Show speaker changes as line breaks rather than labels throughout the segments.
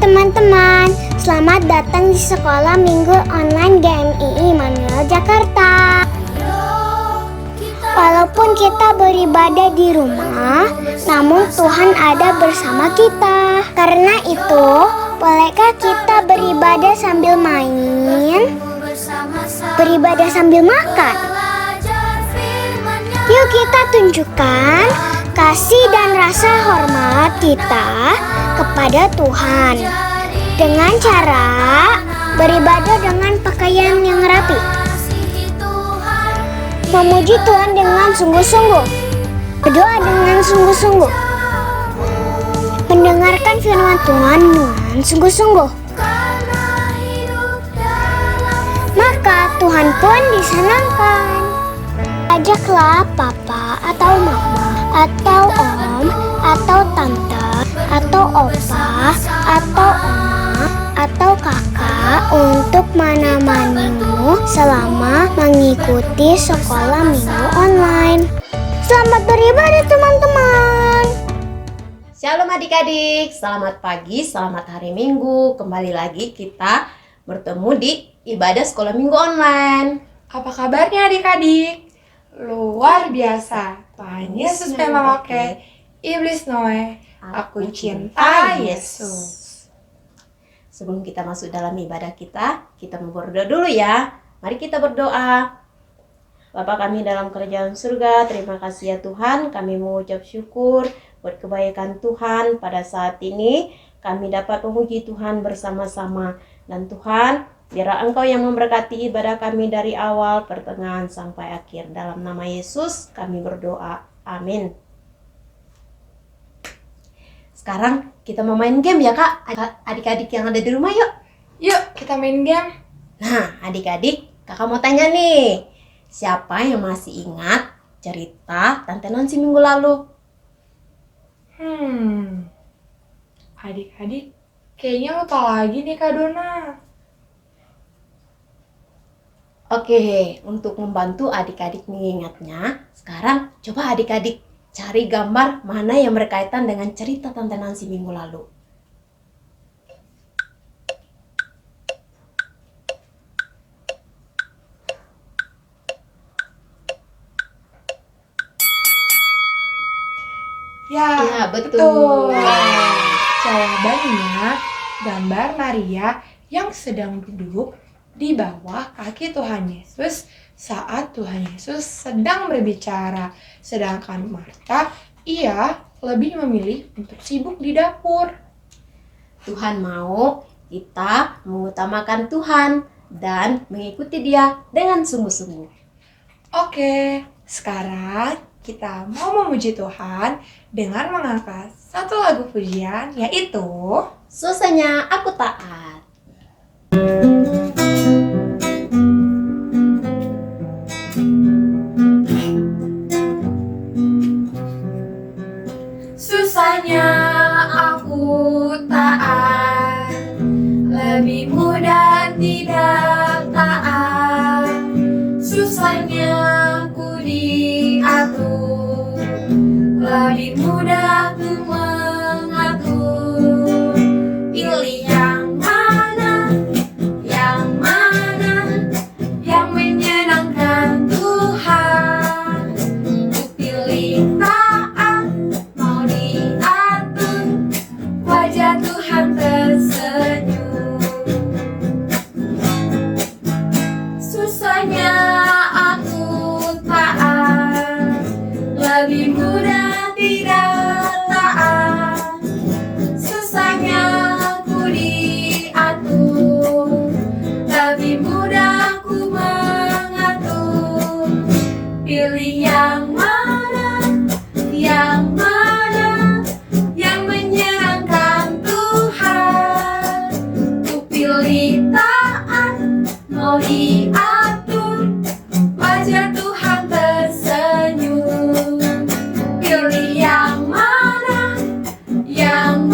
teman-teman, selamat datang di Sekolah Minggu Online GMI Immanuel Jakarta. Walaupun kita beribadah di rumah, namun Tuhan ada bersama kita. Karena itu, bolehkah kita beribadah sambil main? Beribadah sambil makan? Yuk kita tunjukkan kasih dan rasa hormat kita kepada Tuhan dengan cara beribadah dengan pakaian yang rapi, memuji Tuhan dengan sungguh-sungguh, berdoa dengan sungguh-sungguh, mendengarkan firman Tuhan dengan sungguh-sungguh. Maka Tuhan pun disenangkan. Ajaklah papa atau mama atau om atau tante atau opa atau oma atau kakak untuk menemanimu selama mengikuti sekolah minggu online. Selamat beribadah teman-teman.
Shalom adik-adik, selamat pagi, selamat hari Minggu. Kembali lagi kita bertemu di ibadah sekolah minggu online.
Apa kabarnya adik-adik? Luar biasa, Tuhan Yesus memang oke. Iblis Noe, aku cinta Yesus.
Sebelum kita masuk dalam ibadah kita mau berdoa dulu ya. Mari kita berdoa. Bapa kami dalam kerajaan surga, terima kasih ya Tuhan. Kami mengucap syukur buat kebaikan Tuhan pada saat ini. Kami dapat memuji Tuhan bersama-sama. Dan Tuhan, biarlah Engkau yang memberkati ibadah kami dari awal, pertengahan, sampai akhir. Dalam nama Yesus kami berdoa. Amin. Sekarang kita mau main game ya Kak. Adik-adik yang ada di rumah yuk.
Yuk kita main game.
Nah adik-adik, kakak mau tanya nih. Siapa yang masih ingat cerita Tante Nancy minggu lalu?
Adik-adik kayaknya lupa lagi nih Kak Dona.
Oke, untuk membantu adik-adik mengingatnya, sekarang coba adik-adik cari gambar mana yang berkaitan dengan cerita Tante Nancy minggu lalu.
Ya,
betul.
Jawabannya gambar Maria yang sedang duduk di bawah kaki Tuhan Yesus saat Tuhan Yesus sedang berbicara. Sedangkan Marta, ia lebih memilih untuk sibuk di dapur.
Tuhan mau kita mengutamakan Tuhan dan mengikuti Dia dengan sungguh-sungguh.
Oke, sekarang kita mau memuji Tuhan dengan mengangkat satu lagu pujian, yaitu
Susahnya Aku Taat.
Susahnya aku taat, lebih mudah tidak taat. Susahnya ku diatur, lebih mudah ku mengatur. Pilih yang mana, yang menyenangkan Tuhan. Ku pilih taat, mau diatur, wajah Tuhan tersenyum. Susahnya aku taat, lebih mudah tidak taat. Susahnya ku diatur, lebih mudah ku mengatur. Pilih yang mana, yang menyenangkan Tuhan. Ku pilih taat, mau diatur, wajah Tuhan tersenyum. Pilih yang mana, yang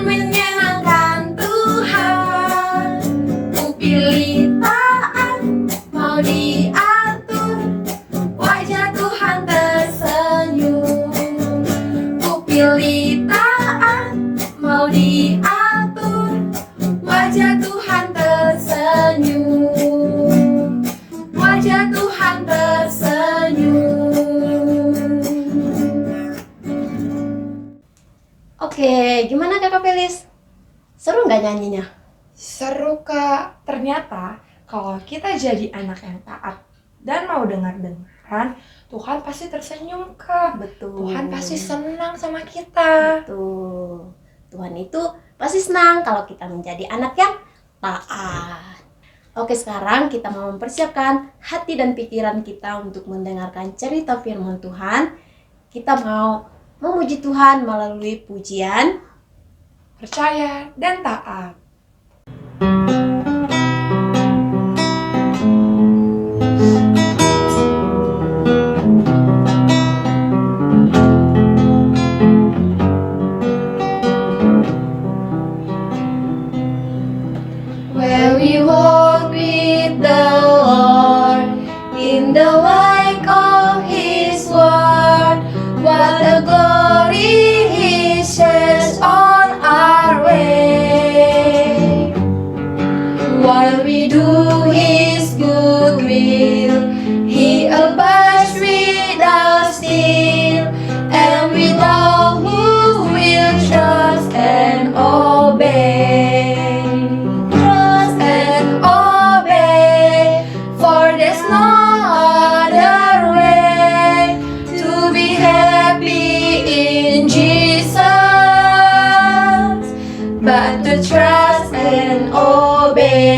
menyenangkan Tuhan. Ku pilih taat, mau diatur, wajah Tuhan tersenyum. Ku pilih taat, mau diatur,
nyanyinya?
Seru Kak, ternyata kalau kita jadi anak yang taat dan mau dengar-dengaran, Tuhan pasti tersenyum Kak.
Betul.
Tuhan pasti senang sama kita.
Betul. Tuhan itu pasti senang kalau kita menjadi anak yang taat. Oke, sekarang kita mau mempersiapkan hati dan pikiran kita untuk mendengarkan cerita firman Tuhan. Kita mau memuji Tuhan melalui pujian,
Percaya dan taat.
When we walk with the Lord in the light of His word, what a glory He sheds on our way. While we do His good will, He abides with us still, and with all who will trust and obey. Trust and obey, for there's no other way to be happy in Jesus but to trust and obey.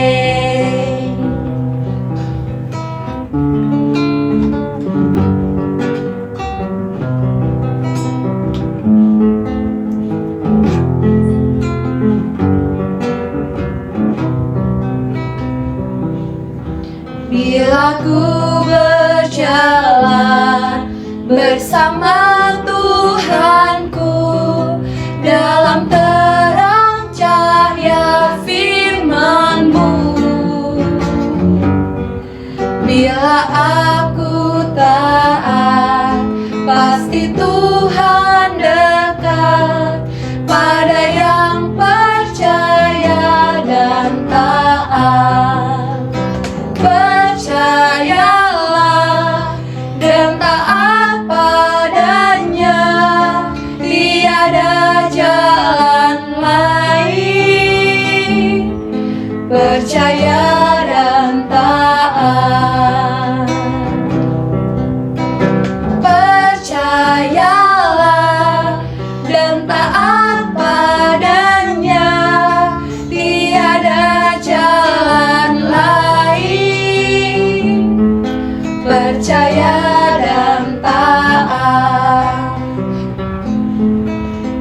Bila ku berjalan bersama Tuhanku dalam terang cahaya firman-Mu, bila aku taat, pasti Tuhan dekat pada yang percaya dan taat. Percayalah dan taat padanya, tiada jalan lain. Percaya dan taat. Percayalah dan taat padanya, tiada jalan lain. Percaya dan taat,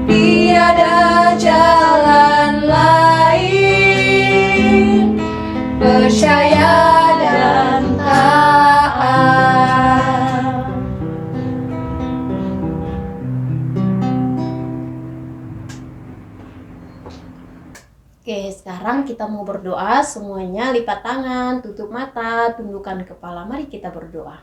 tiada jalan lain. Percaya dan taat.
Oke, sekarang kita mau berdoa. Semuanya lipat tangan, tutup mata, tundukkan kepala. Mari kita berdoa.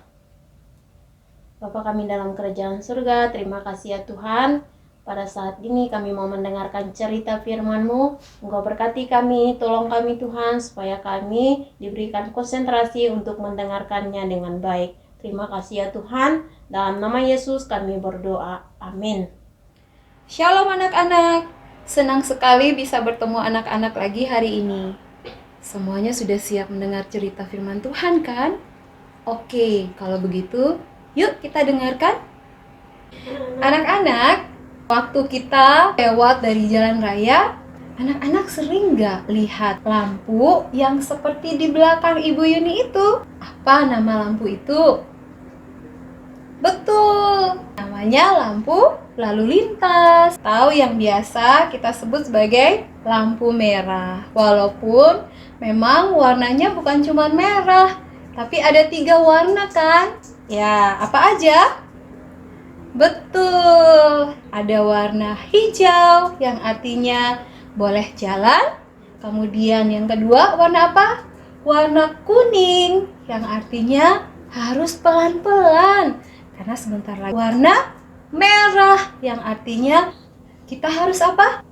Bapa kami dalam kerajaan surga, terima kasih ya Tuhan. Pada saat ini kami mau mendengarkan cerita firman-Mu. Engkau berkati kami, tolong kami Tuhan, supaya kami diberikan konsentrasi untuk mendengarkannya dengan baik. Terima kasih ya Tuhan. Dalam nama Yesus kami berdoa. Amin.
Shalom anak-anak, senang sekali bisa bertemu anak-anak lagi hari ini. Semuanya sudah siap mendengar cerita firman Tuhan kan? Oke, kalau begitu, yuk kita dengarkan. Anak-anak, waktu kita lewat dari jalan raya, anak-anak sering nggak lihat lampu yang seperti di belakang Ibu Yuni itu? Apa nama lampu itu? Betul, namanya lampu lalu lintas, atau yang biasa kita sebut sebagai lampu merah. Walaupun memang warnanya bukan cuma merah, tapi ada 3 warna kan? Ya, apa aja? Betul, ada warna hijau yang artinya boleh jalan. Kemudian yang kedua warna apa? Warna kuning yang artinya harus pelan-pelan. Karena sebentar lagi warna merah yang artinya kita harus apa?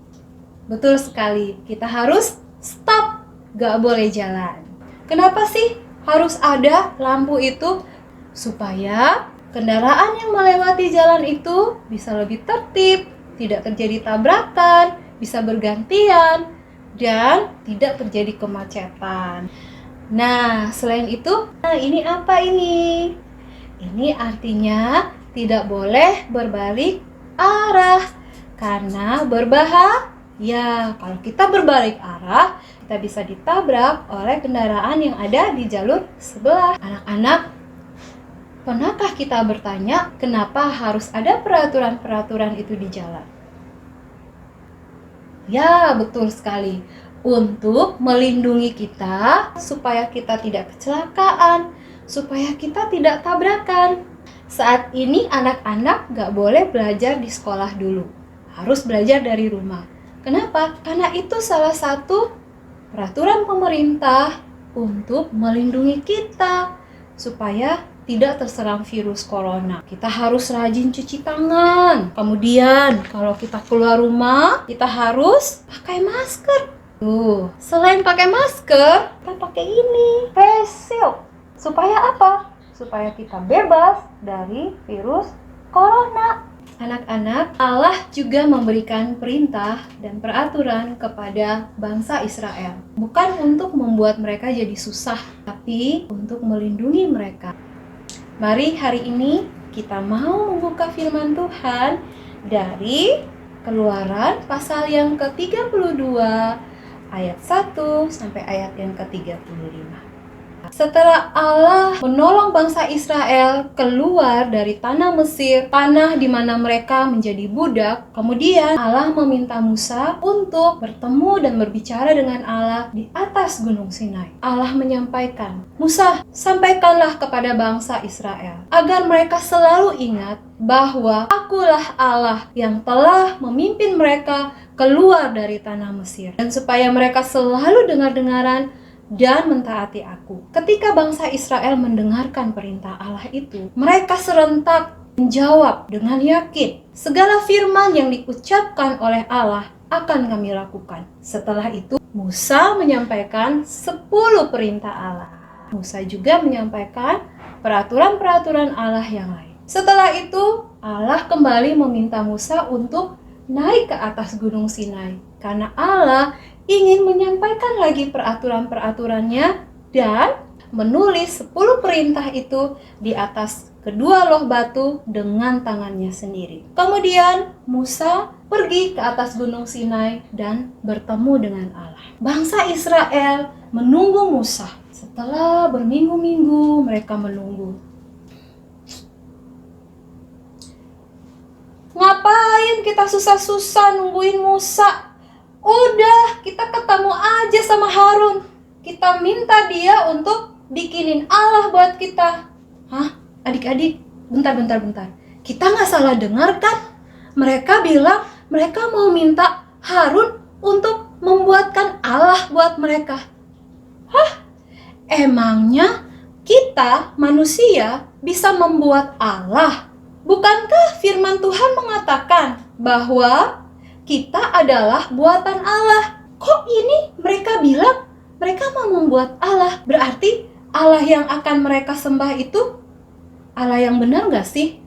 Betul sekali, kita harus stop, gak boleh jalan. Kenapa sih harus ada lampu itu? Supaya kendaraan yang melewati jalan itu bisa lebih tertib, tidak terjadi tabrakan, bisa bergantian. dan tidak terjadi kemacetan. Nah, selain itu, ini apa ini? Ini artinya tidak boleh berbalik arah karena berbahaya. Kalau kita berbalik arah, kita bisa ditabrak oleh kendaraan yang ada di jalur sebelah. Anak-anak, pernahkah kita bertanya kenapa harus ada peraturan-peraturan itu di jalan? Ya, betul sekali. Untuk melindungi kita supaya kita tidak kecelakaan, supaya kita tidak tabrakan. Saat ini anak-anak gak boleh belajar di sekolah dulu. Harus belajar dari rumah. Kenapa? Karena itu salah satu peraturan pemerintah untuk melindungi kita supaya tidak terserang virus corona. Kita harus rajin cuci tangan. Kemudian kalau kita keluar rumah, kita harus pakai masker. Tuh, selain pakai masker, kita pakai ini, face shield. Supaya apa? Supaya kita bebas dari virus corona. Anak-anak, Allah juga memberikan perintah dan peraturan kepada bangsa Israel. Bukan untuk membuat mereka jadi susah, tapi untuk melindungi mereka. Mari hari ini kita mau membuka firman Tuhan dari Keluaran pasal yang ke-32 ayat 1 sampai ayat yang ke-35. Setelah Allah menolong bangsa Israel keluar dari tanah Mesir, tanah di mana mereka menjadi budak, kemudian Allah meminta Musa untuk bertemu dan berbicara dengan Allah di atas Gunung Sinai. Allah menyampaikan, "Musa, sampaikanlah kepada bangsa Israel agar mereka selalu ingat bahwa Akulah Allah yang telah memimpin mereka keluar dari tanah Mesir, dan supaya mereka selalu dengar-dengaran dan mentaati Aku." Ketika bangsa Israel mendengarkan perintah Allah itu, mereka serentak menjawab dengan yakin, "Segala firman yang diucapkan oleh Allah akan kami lakukan." Setelah itu, Musa menyampaikan 10 perintah Allah. Musa juga menyampaikan peraturan-peraturan Allah yang lain. Setelah itu, Allah kembali meminta Musa untuk naik ke atas Gunung Sinai, karena Allah ingin menyampaikan lagi peraturan-peraturannya dan menulis 10 perintah itu di atas kedua loh batu dengan tangannya sendiri. Kemudian Musa pergi ke atas Gunung Sinai dan bertemu dengan Allah. Bangsa Israel menunggu Musa. Setelah berminggu-minggu mereka menunggu. Ngapain kita susah-susah nungguin Musa? Udah, kita ketemu aja sama Harun. Kita minta dia untuk bikinin Allah buat kita. Hah? Adik-adik, bentar. Kita nggak salah dengar kan? Mereka bilang mereka mau minta Harun untuk membuatkan Allah buat mereka. Hah? Emangnya kita manusia bisa membuat Allah? Bukankah firman Tuhan mengatakan bahwa kita adalah buatan Allah? Kok ini mereka bilang mereka mau membuat Allah? Berarti Allah yang akan mereka sembah itu Allah yang benar gak sih?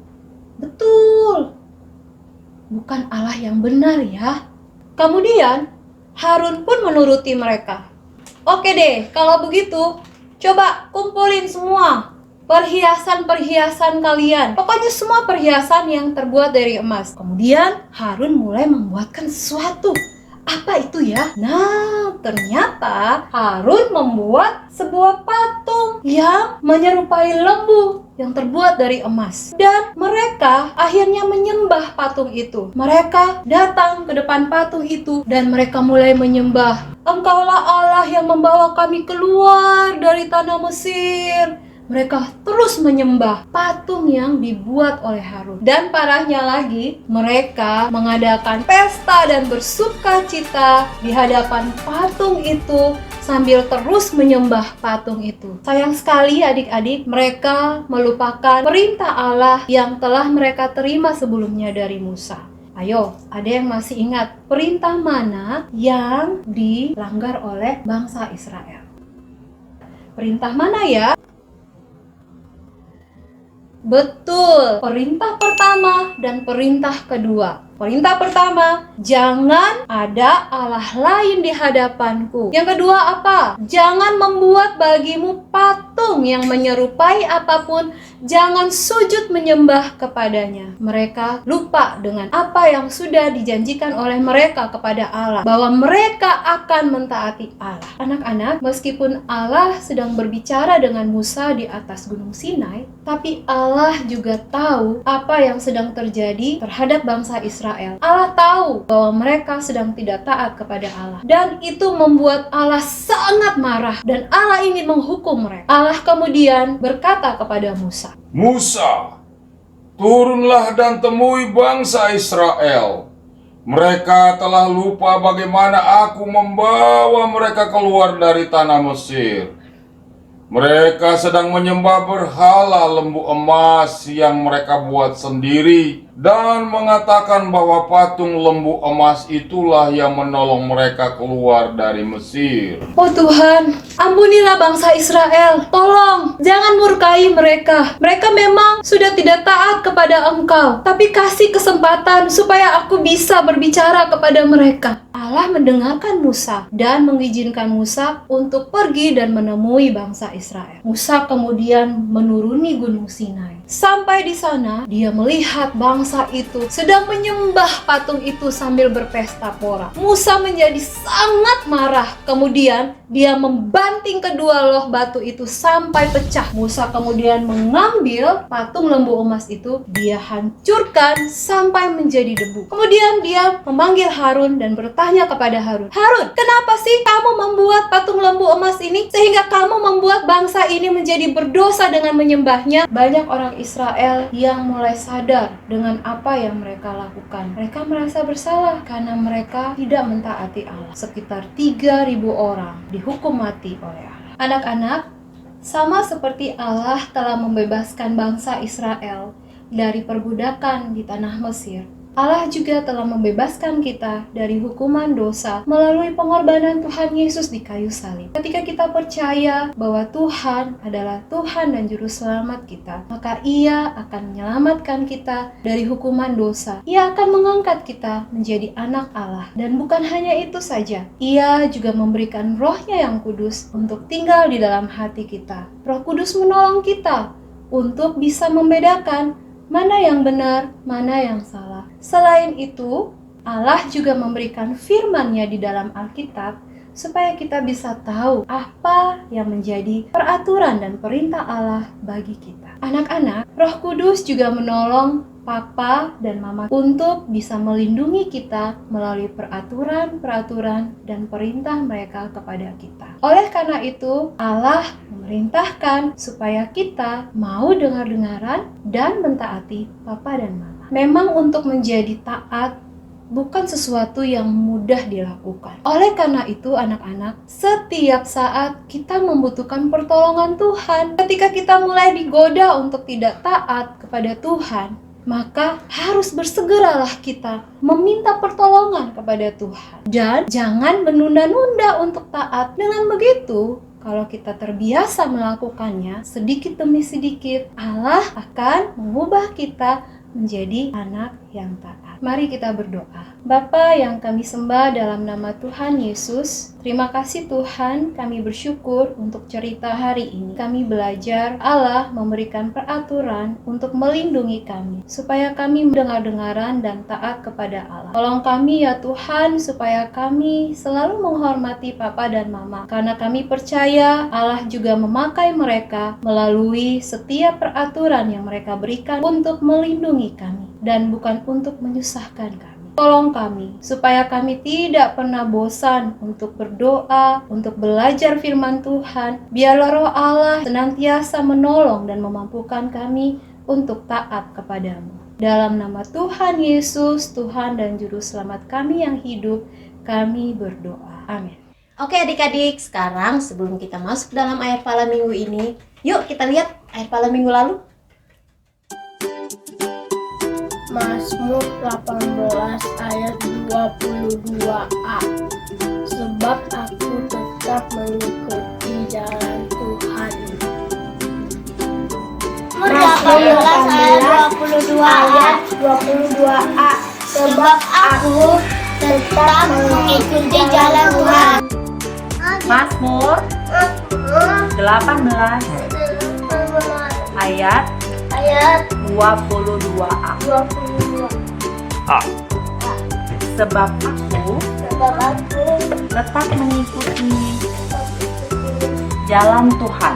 Betul, bukan Allah yang benar ya. Kemudian Harun pun menuruti mereka. Oke deh, kalau begitu coba kumpulin semua perhiasan-perhiasan kalian. Pokoknya semua perhiasan yang terbuat dari emas. Kemudian Harun mulai membuatkan sesuatu. Apa itu ya? Nah, ternyata Harun membuat sebuah patung yang menyerupai lembu yang terbuat dari emas. Dan mereka akhirnya menyembah patung itu. Mereka datang ke depan patung itu dan mereka mulai menyembah. "Engkaulah Allah yang membawa kami keluar dari tanah Mesir." Mereka terus menyembah patung yang dibuat oleh Harun. Dan parahnya lagi, mereka mengadakan pesta dan bersukacita di hadapan patung itu sambil terus menyembah patung itu. Sayang sekali adik-adik, mereka melupakan perintah Allah yang telah mereka terima sebelumnya dari Musa. Ayo, ada yang masih ingat perintah mana yang dilanggar oleh bangsa Israel? Perintah mana ya? Betul, perintah pertama dan perintah kedua. Perintah pertama, jangan ada Allah lain di hadapanku. Yang kedua apa? Jangan membuat bagimu patung yang menyerupai apapun. Jangan sujud menyembah kepadanya. Mereka lupa dengan apa yang sudah dijanjikan oleh mereka kepada Allah, bahwa mereka akan mentaati Allah. Anak-anak, meskipun Allah sedang berbicara dengan Musa di atas Gunung Sinai, tapi Allah juga tahu apa yang sedang terjadi terhadap bangsa Israel. Allah tahu bahwa mereka sedang tidak taat kepada Allah, dan itu membuat Allah sangat marah dan Allah ingin menghukum mereka. Allah kemudian berkata kepada Musa,
Musa, turunlah dan temui bangsa Israel. Mereka telah lupa bagaimana aku membawa mereka keluar dari tanah Mesir. Mereka sedang menyembah berhala lembu emas yang mereka buat sendiri dan mengatakan bahwa patung lembu emas itulah yang menolong mereka keluar dari Mesir.
Oh Tuhan, ampunilah bangsa Israel. Tolong, jangan murkai mereka. Mereka memang sudah tidak taat kepada Engkau, tapi kasih kesempatan supaya aku bisa berbicara kepada mereka. Allah mendengarkan Musa dan mengizinkan Musa untuk pergi dan menemui bangsa Israel. Musa kemudian menuruni Gunung Sinai. Sampai di sana, dia melihat bangsa itu sedang menyembah patung itu sambil berpesta pora. Musa menjadi sangat marah. Kemudian dia membanting kedua loh batu itu sampai pecah. Musa kemudian mengambil patung lembu emas itu, dia hancurkan sampai menjadi debu. Kemudian dia memanggil Harun dan bertanya kepada Harun, Harun, kenapa sih kamu membuat patung lembu emas ini sehingga kamu membuat bangsa ini menjadi berdosa dengan menyembahnya? Banyak orang Israel yang mulai sadar dengan apa yang mereka lakukan. Mereka merasa bersalah karena mereka tidak mentaati Allah. Sekitar 3.000 orang dihukum mati oleh Allah. Anak-anak, sama seperti Allah telah membebaskan bangsa Israel dari perbudakan di tanah Mesir, Allah juga telah membebaskan kita dari hukuman dosa melalui pengorbanan Tuhan Yesus di kayu salib. Ketika kita percaya bahwa Tuhan adalah Tuhan dan Juru Selamat kita, maka Ia akan menyelamatkan kita dari hukuman dosa. Ia akan mengangkat kita menjadi anak Allah. Dan bukan hanya itu saja, Ia juga memberikan Roh-Nya yang kudus untuk tinggal di dalam hati kita. Roh Kudus menolong kita untuk bisa membedakan mana yang benar, mana yang salah. Selain itu, Allah juga memberikan firman-Nya di dalam Alkitab supaya kita bisa tahu apa yang menjadi peraturan dan perintah Allah bagi kita. Anak-anak, Roh Kudus juga menolong Papa dan Mama untuk bisa melindungi kita melalui peraturan-peraturan dan perintah mereka kepada kita. Oleh karena itu, Allah memerintahkan supaya kita mau dengar-dengaran dan mentaati Papa dan Mama. Memang untuk menjadi taat bukan sesuatu yang mudah dilakukan. Oleh karena itu, anak-anak, setiap saat kita membutuhkan pertolongan Tuhan. Ketika kita mulai digoda untuk tidak taat kepada Tuhan, maka harus bersegeralah kita meminta pertolongan kepada Tuhan. Dan jangan menunda-nunda untuk taat. Dengan begitu, kalau kita terbiasa melakukannya sedikit demi sedikit, Allah akan mengubah kita menjadi anak yang taat. Mari kita berdoa. Bapa yang kami sembah dalam nama Tuhan Yesus, terima kasih Tuhan, kami bersyukur untuk cerita hari ini. Kami belajar Allah memberikan peraturan untuk melindungi kami, supaya kami mendengar-dengaran dan taat kepada Allah. Tolong kami ya Tuhan, supaya kami selalu menghormati Papa dan Mama, karena kami percaya Allah juga memakai mereka melalui setiap peraturan yang mereka berikan untuk melindungi kami, dan bukan untuk menyusahkan kami. Tolong kami, supaya kami tidak pernah bosan untuk berdoa, untuk belajar firman Tuhan. Biarlah Roh Allah senantiasa menolong dan memampukan kami untuk taat kepadamu. Dalam nama Tuhan Yesus, Tuhan dan Juru Selamat kami yang hidup, kami berdoa. Amin.
Oke adik-adik, sekarang sebelum kita masuk dalam air pala minggu ini, yuk kita lihat air pala minggu lalu.
Mazmur 18 ayat 22a. Sebab aku tetap mengikuti jalan Tuhan.
Mazmur 18 ayat 22a. sebab aku tetap mengikuti jalan Tuhan.
Mazmur 18 ayat 22a. Sebab aku tetap mengikuti jalan Tuhan.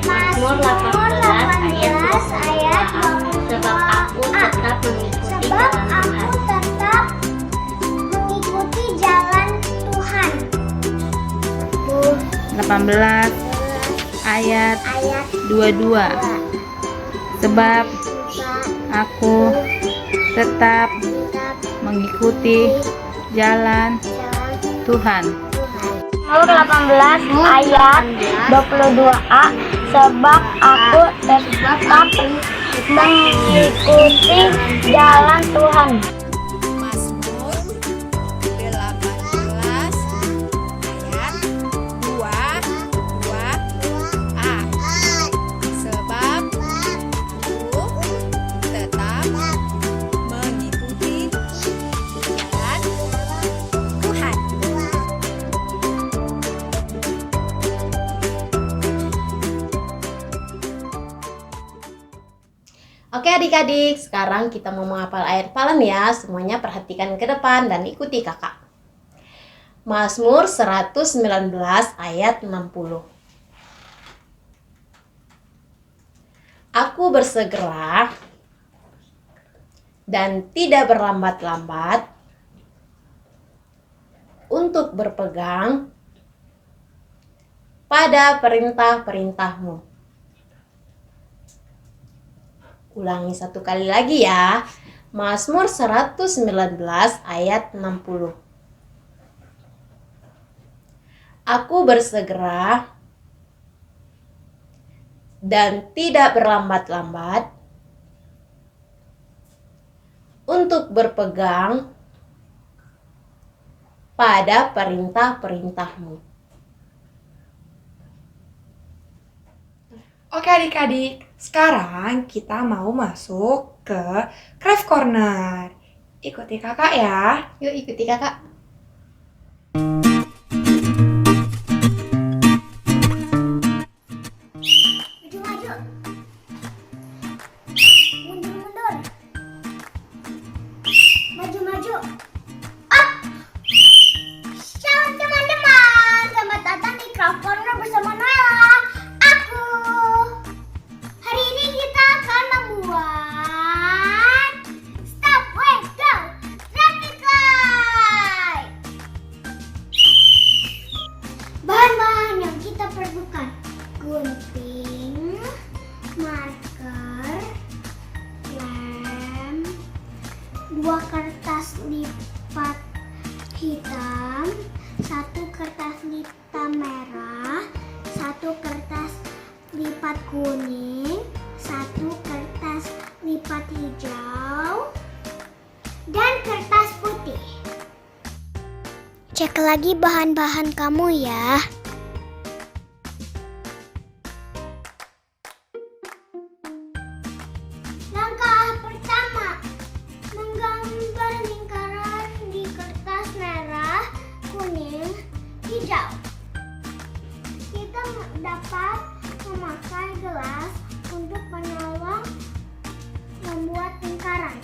Mazmur 18 ayat 22.
Sebab aku tetap mengikuti
Sebab
jalan
aku
Tuhan.
tetap mengikuti jalan Tuhan.
18 ayat
Ayat
22. Sebab aku tetap mengikuti jalan Tuhan.
Mazmur 18 ayat 22a. Sebab aku tetap mengikuti jalan Tuhan.
Mazmur 18 ayat 22a. Sebab aku tetap mengikuti jalan Tuhan.
Oke adik-adik, sekarang kita mau menghafal ayat hafalan ya. Semuanya perhatikan ke depan dan ikuti kakak. Mazmur 119 ayat 60. Aku bersegera dan tidak berlambat-lambat untuk berpegang pada perintah-perintahmu. Ulangi satu kali lagi ya. Mazmur 119 ayat 60. Aku bersegera dan tidak berlambat-lambat untuk berpegang pada perintah-perintahmu.
Oke adik-adik, sekarang kita mau masuk ke Craft Corner. Ikuti kakak ya.
Yuk ikuti kakak.
Maju-maju. Mundur-mundur. Maju-maju. Up. Shalom teman-teman. Selamat datang di Craft Corner bersama Noella. Aku. Hari ini kita akan membuat stop, wait, go, traffic light. Bahan-bahan yang kita perlukan: gunting, marker, lem, 2 kertas lipat hitam, 1 kertas lipat merah, 1 kertas lipat kuning, 1 kertas lipat hijau, dan kertas putih. Cek lagi bahan-bahan kamu ya. Langkah pertama, menggambar lingkaran di kertas merah, kuning, hijau. Kita dapat memakai gelas untuk menolong membuat lingkaran.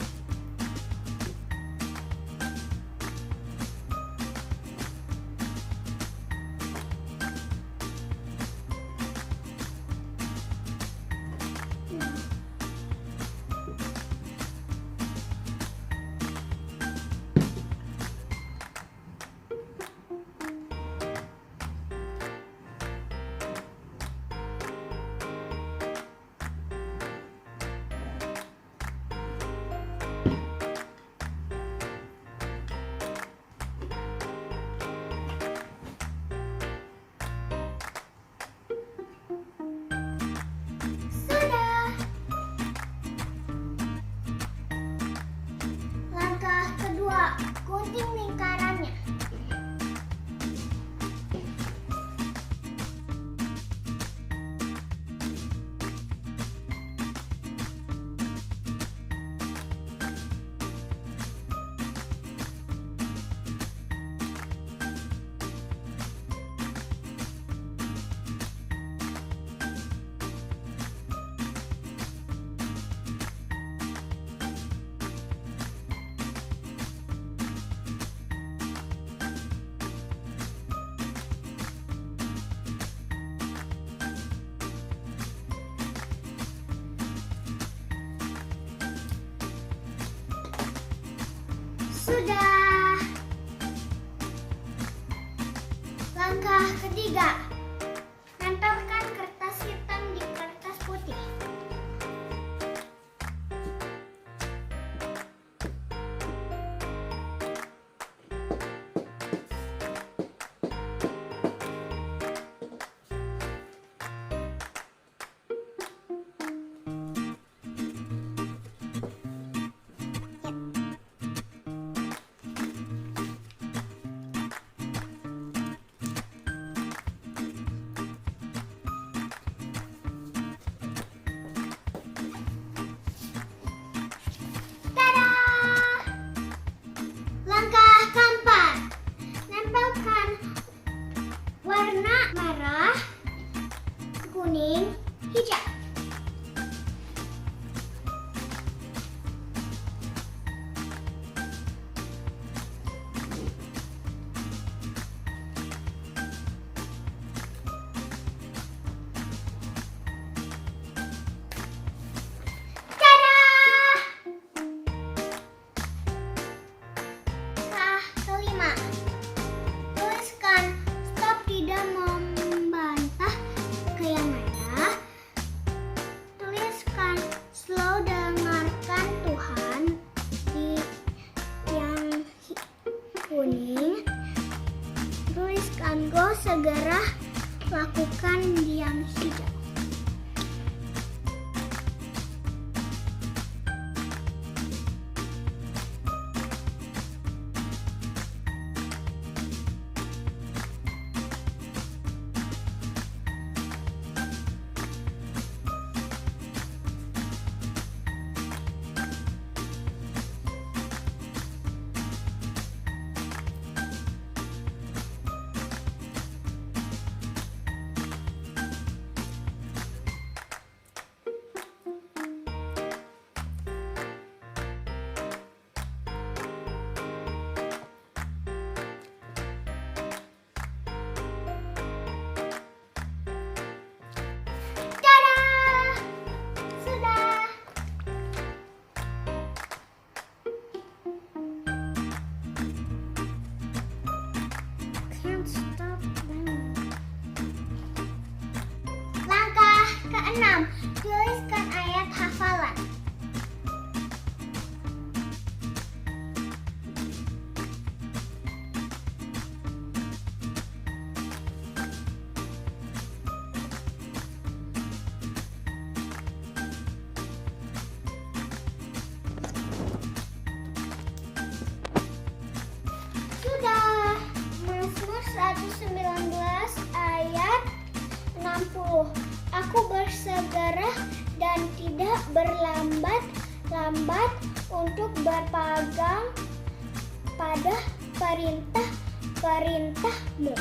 Sudah. Langkah ketiga. Tempelkan kertas hitam di kertas putih. Tada! Langkah keempat. Nempelkan warna merah, kuning, hijau. Tada! Langkah kelima. Tuliskan stop tidak membantah ke yang merah. Tuliskan slow dengarkan Tuhan di yang kuning. Tuliskan go segera lakukan di yang hijau. Tada! Sudah. Can't stop them. Langkah keenam. Tuliskan ayat hafalan. Sudah. Mazmur 119 ayat 60. Aku bersegera dan tidak berlambat-lambat untuk berpegang pada perintah-perintahmu.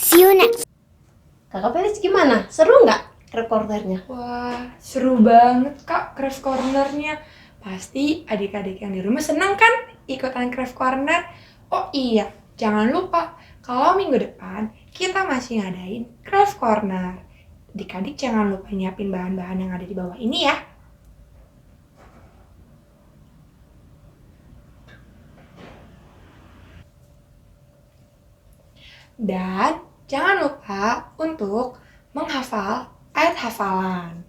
See you next.
Kakak Felis gimana? Seru nggak recordernya?
Wah, seru banget Kak Craft Corner-nya. Pasti adik-adik yang di rumah senang kan ikutan Craft Corner? Oh iya, jangan lupa kalau minggu depan kita masih ngadain Craft Corner. Adik-adik jangan lupa nyiapin bahan-bahan yang ada di bawah ini ya. Dan jangan lupa untuk menghafal ayat hafalan.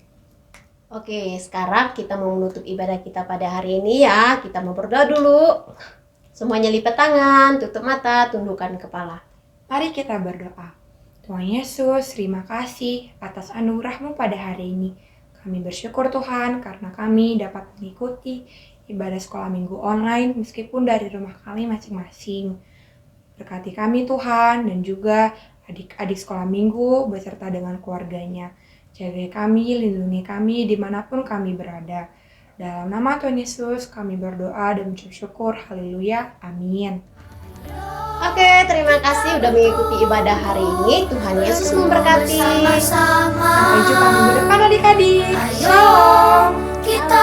Oke, sekarang kita mau menutup ibadah kita pada hari ini ya. Kita mau berdoa dulu. Semuanya lipat tangan, tutup mata, tundukkan kepala.
Mari kita berdoa. Tuhan Yesus, terima kasih atas anugerah-Mu pada hari ini. Kami bersyukur Tuhan karena kami dapat mengikuti ibadah sekolah minggu online meskipun dari rumah kami masing-masing. Berkati kami Tuhan dan juga adik-adik sekolah minggu beserta dengan keluarganya. Jaga kami, lindungi kami dimanapun kami berada. Dalam nama Tuhan Yesus kami berdoa dan mengucap syukur. Haleluya. Amin.
Oke Oke, terima kasih udah mengikuti ibadah hari ini. Tuhan Yesus memberkati.
Sampai jumpa minggu depan adik-adik. Shalom.
Kita